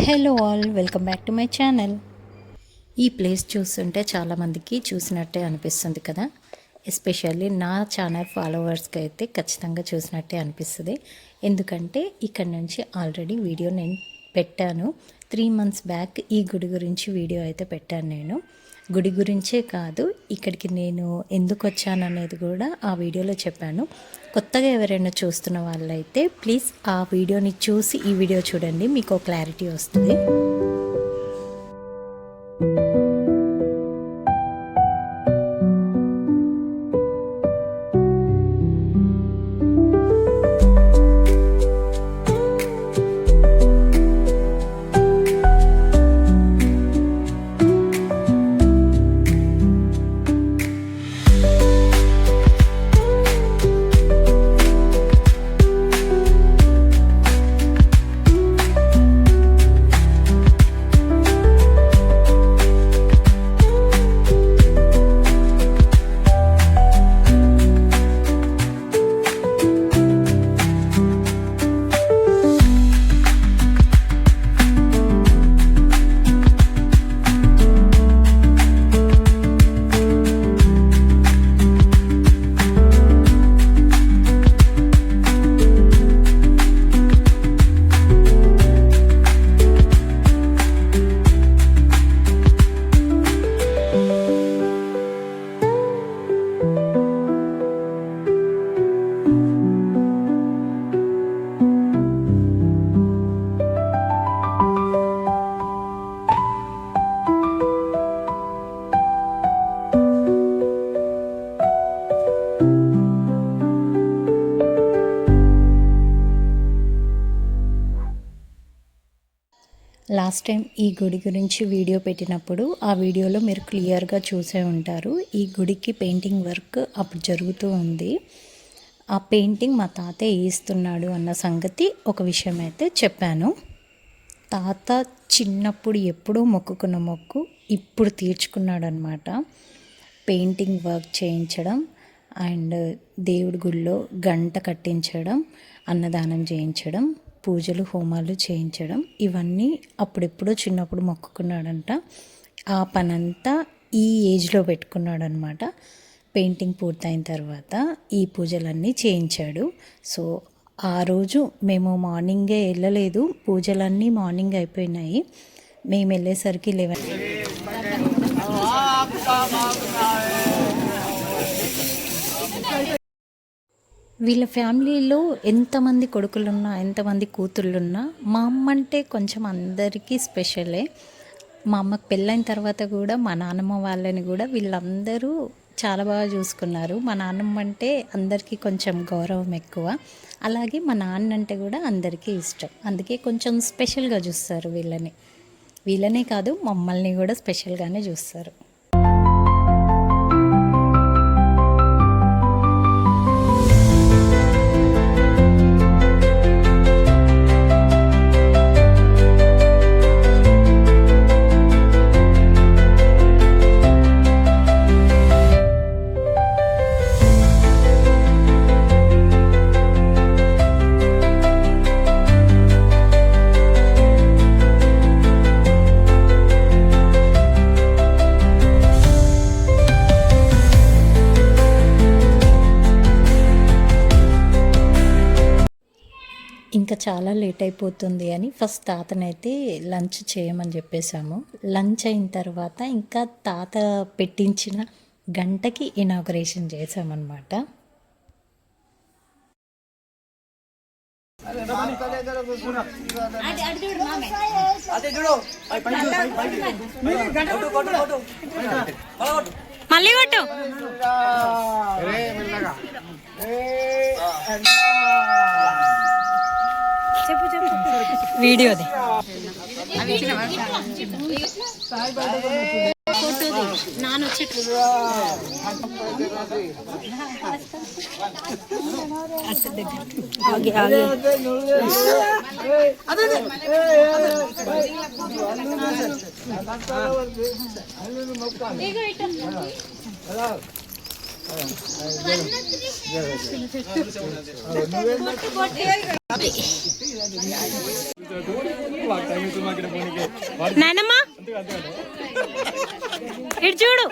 Hello all, welcome back to my channel. ఈ place చూస్తుంటే చాలామందికి చూసినట్టే అనిపిస్తుంది కదా. ఎస్పెషల్లీ నా ఛానల్ ఫాలోవర్స్కి అయితే ఖచ్చితంగా చూసినట్టే అనిపిస్తుంది. ఎందుకంటే ఇక్కడ నుంచి ఆల్రెడీ వీడియో నేను పెట్టాను. 3 months బ్యాక్ ఈ గుడి గురించి వీడియో అయితే పెట్టాను. నేను గుడి గురించే కాదు, ఇక్కడికి నేను ఎందుకు వచ్చాను అనేది కూడా ఆ వీడియోలో చెప్పాను. కొత్తగా ఎవరైనా చూస్తున్న వాళ్ళైతే ప్లీజ్ ఆ వీడియోని చూసి ఈ వీడియో చూడండి, మీకు క్లారిటీ వస్తుంది. లాస్ట్ టైం ఈ గుడి గురించి వీడియో పెట్టినప్పుడు ఆ వీడియోలో మీరు క్లియర్గా చూసే ఉంటారు. ఈ గుడికి పెయింటింగ్ వర్క్ అప్పుడు జరుగుతూ ఉంది. ఆ పెయింటింగ్ మా తాతయ్య వేస్తున్నాడు అన్న సంగతి ఒక విషయం అయితే చెప్పాను. తాత చిన్నప్పుడు ఎప్పుడూ మొక్కుకున్న మొక్కు ఇప్పుడు తీర్చుకున్నాడు అనమాట. పెయింటింగ్ వర్క్ చేయించడం అండ్ దేవుడి గుళ్ళో గంట కట్టించడం, అన్నదానం చేయించడం, పూజలు హోమాలు చేయించడం, ఇవన్నీ అప్పుడెప్పుడో చిన్నప్పుడు మొక్కుకున్నాడంట. ఆ పనంతా ఈ ఏజ్లో పెట్టుకున్నాడు అనమాట. పెయింటింగ్ పూర్తయిన తర్వాత ఈ పూజలన్నీ చేయించాడు. సో ఆ రోజు మేము మార్నింగే వెళ్ళలేదు, పూజలన్నీ మార్నింగ్ అయిపోయినాయి. మేము వెళ్ళేసరికి 11. వీళ్ళ ఫ్యామిలీలో ఎంతమంది కొడుకులున్నా ఎంతమంది కూతుళ్ళున్నా మా అమ్మ అంటే కొంచెం అందరికీ స్పెషలే. మా అమ్మకి పెళ్ళైన తర్వాత కూడా మా నాన్నమ్మ వాళ్ళని కూడా వీళ్ళందరూ చాలా బాగా చూసుకున్నారు. మా నాన్నమ్మ అంటే అందరికీ కొంచెం గౌరవం ఎక్కువ, అలాగే మా నాన్న అంటే కూడా అందరికీ ఇష్టం. అందుకే కొంచెం స్పెషల్గా చూస్తారు వీళ్ళనే కాదు మమ్మల్ని కూడా స్పెషల్గానే చూస్తారు. ఇంకా చాలా లేట్ అయిపోతుంది అని ఫస్ట్ తాతనైతే లంచ్ చేయమని చెప్పేశాము. లంచ్ అయిన తర్వాత ఇంకా తాత పెట్టించిన గంటకి ఇనాగరేషన్ చేసామన్నమాట. మళ్ళీ కొట్టు వీడియోది నాయనమ్మా ఇటు చూడు.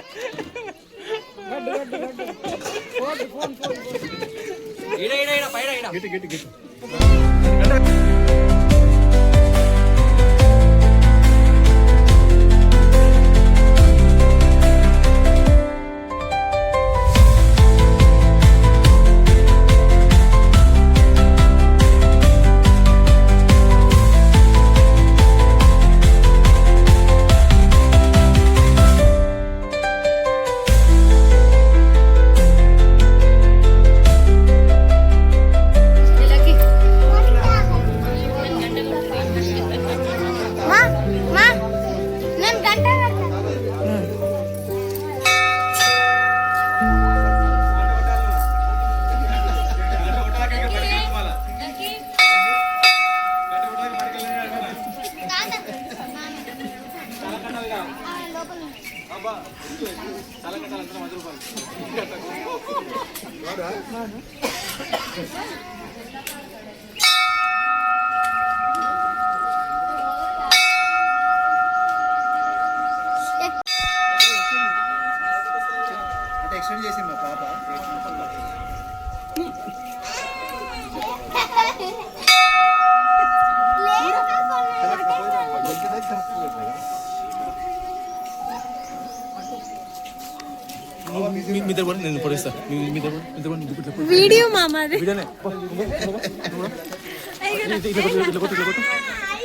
ఎక్స్టెండ్ చేసింది మా పాప. వీడియో మామాది.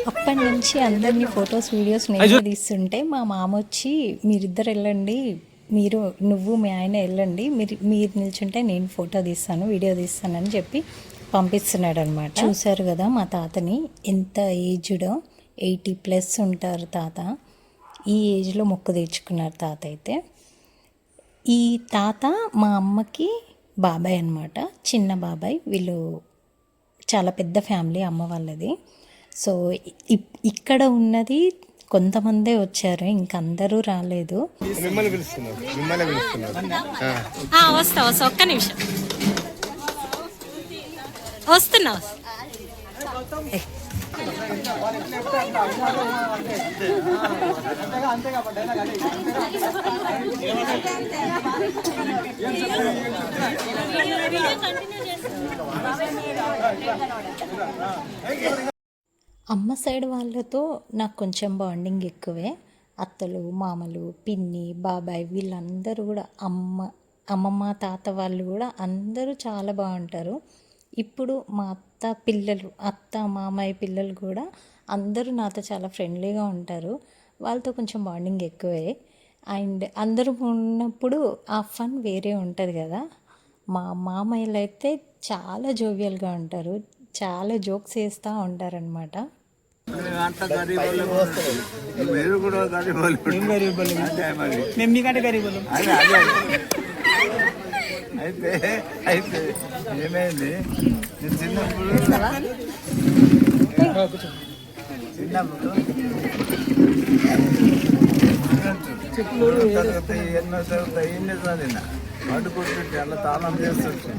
అప్పటి నుంచి అందరినీ ఫొటోస్ వీడియోస్ నేను తీస్తుంటే మా మామ వచ్చి మీరిద్దరు వెళ్ళండి, నువ్వు మీ ఆయన వెళ్ళండి, మీరు నిల్చుంటే నేను ఫోటో తీస్తాను, వీడియో తీస్తానని చెప్పి పంపిస్తున్నాడు అనమాట. చూసారు కదా మా తాతని, ఎంత ఏజ్డో, 80+ ఉంటారు తాత. ఈ ఏజ్లో మొక్కు తీర్చుకున్నారు తాత అయితే. ఈ తాత మా అమ్మకి బాబాయ్ అనమాట, చిన్న బాబాయ్. వీళ్ళు చాలా పెద్ద ఫ్యామిలీ అమ్మ వాళ్ళది. సో ఇక్కడ ఉన్నది కొంతమందే వచ్చారు, ఇంకందరూ రాలేదు. వస్తా ఒక్క నిమిషం వస్తున్నా. అమ్మ సైడ్ వాళ్ళతో నాకు కొంచెం బాండింగ్ ఎక్కువే. అత్తలు, మామలు, పిన్ని, బాబాయ్ వీళ్ళందరూ కూడా, అమ్మమ్మ, తాత వాళ్ళు కూడా అందరూ చాలా బాగుంటారు. ఇప్పుడు మా అత్త మామయ్య పిల్లలు కూడా అందరూ నాతో చాలా ఫ్రెండ్లీగా ఉంటారు. వాళ్ళతో కొంచెం బాండింగ్ ఎక్కువే. అండ్ అందరూ ఉన్నప్పుడు ఆ ఫన్ వేరే ఉంటుంది కదా. మా మామయ్యలు అయితే చాలా జోవియల్గా ఉంటారు, చాలా జోక్స్ వేస్తూ ఉంటారనమాట. అయితే ఏమైంది, నేను చిన్నప్పుడు ఎన్నో చదివిన వాడు కొట్టుకుంటే అలా తాళం చేస్తుంటే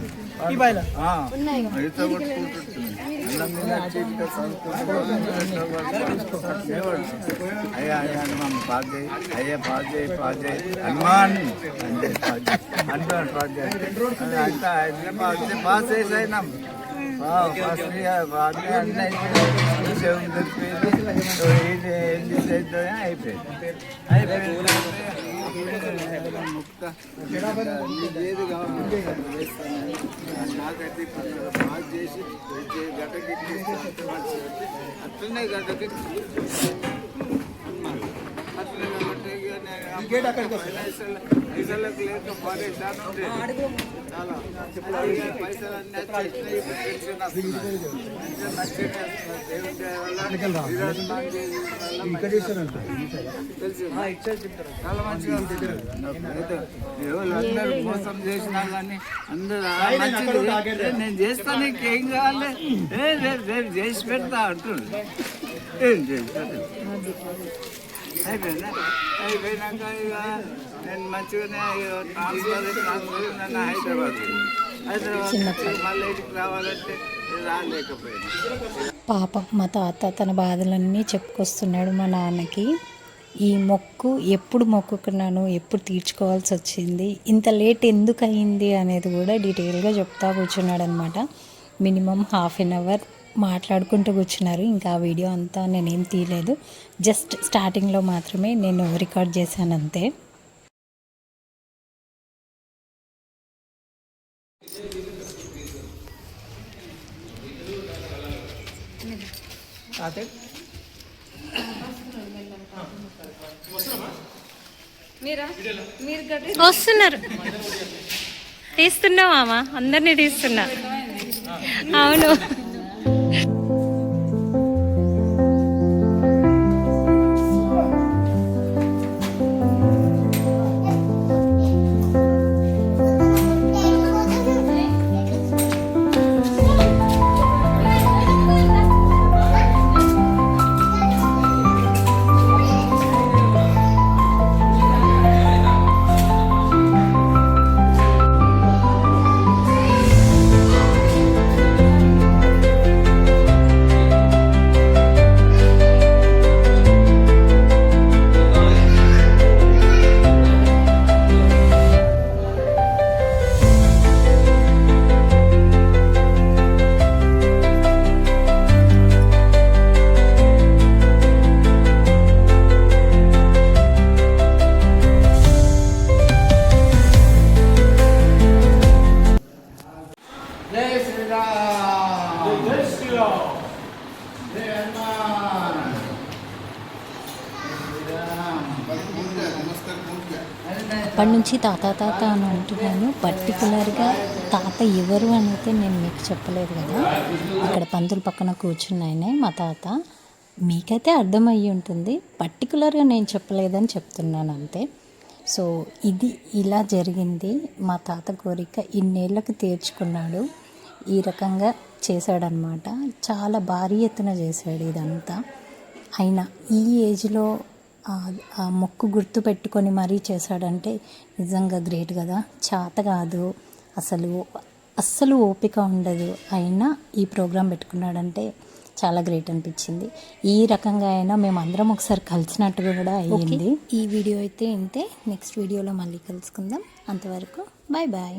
అయ్యా పాజయ్ హనుమాన్ అంటే పాస్ చేసాయినాం. ముక్త ఏది కావాలి నాకైతే పాస్ చేసి గడ్డకి అట్లనే గడ్డకి పైసలకు లేక పరేషాన్ ఉంటే చాలా పైసలు చాలా మంచిగా అందరూ మోసం చేసినా కానీ అందరూ నేను చేస్తా, నీకు ఏం కావాలి, రేపు చేసి పెడతా అంటుండే. ఏం చేసి అయిపోయిందా? అయిపోయినాక ఇక నేను మంచిగానే ట్రాన్స్ఫర్ నన్ను హైదరాబాద్ మళ్ళీ ఇంటికి రావాలంటే రాలేకపోయాను. పాపం మా తాత తన బాధలన్నీ చెప్పుకొస్తున్నాడు మా నాన్నకి. ఈ మొక్కు ఎప్పుడు మొక్కుకున్నాను, ఎప్పుడు తీర్చుకోవాల్సి వచ్చింది, ఇంత లేట్ ఎందుకు అయింది అనేది కూడా డీటెయిల్గా చెప్తా కూర్చున్నాడు అనమాట. మినిమం ½ an hour మాట్లాడుకుంటూ కూర్చున్నారు. ఇంకా ఆ వీడియో అంతా నేనేం తీయలేదు, జస్ట్ స్టార్టింగ్లో మాత్రమే నేను రికార్డ్ చేశాను అంతే. వస్తున్నారు. తీస్తున్నా మామ, అందరినీ తీస్తున్నా. అవును. జై శ్రీరామ్, జై శ్రీరామ్, జై హనుమాన్. అప్పటి నుంచి తాత తాత అని అంటున్నాను. పర్టికులర్గా తాత ఎవరు అని అయితే నేను మీకు చెప్పలేదు కదా. అక్కడ పంతుల పక్కన కూర్చున్నాయనే మా తాత. మీకైతే అర్థమయ్యి ఉంటుంది, పర్టికులర్గా నేను చెప్పలేదని చెప్తున్నాను అంతే. సో ఇది ఇలా జరిగింది. మా తాత కోరిక ఇన్నేళ్ళకి తీర్చుకున్నాడు. ఈ రకంగా చేశాడనమాట. చాలా భారీ ఎత్తున చేశాడు ఇదంతా. అయినా ఈ ఏజ్లో ఆ మొక్కు గుర్తు పెట్టుకొని మరీ చేశాడంటే నిజంగా గ్రేట్ కదా. చేత కాదు, అస్సలు ఓపిక ఉండదు, అయినా ఈ ప్రోగ్రాం పెట్టుకున్నాడంటే చాలా గ్రేట్ అనిపించింది. ఈ రకంగా అయినా మేము అందరం ఒకసారి కలిసినట్టు కూడా అయ్యింది. ఈ వీడియో అయితే ఇంతే. నెక్స్ట్ వీడియోలో మళ్ళీ కలుసుకుందాం. అంతవరకు బాయ్ బాయ్.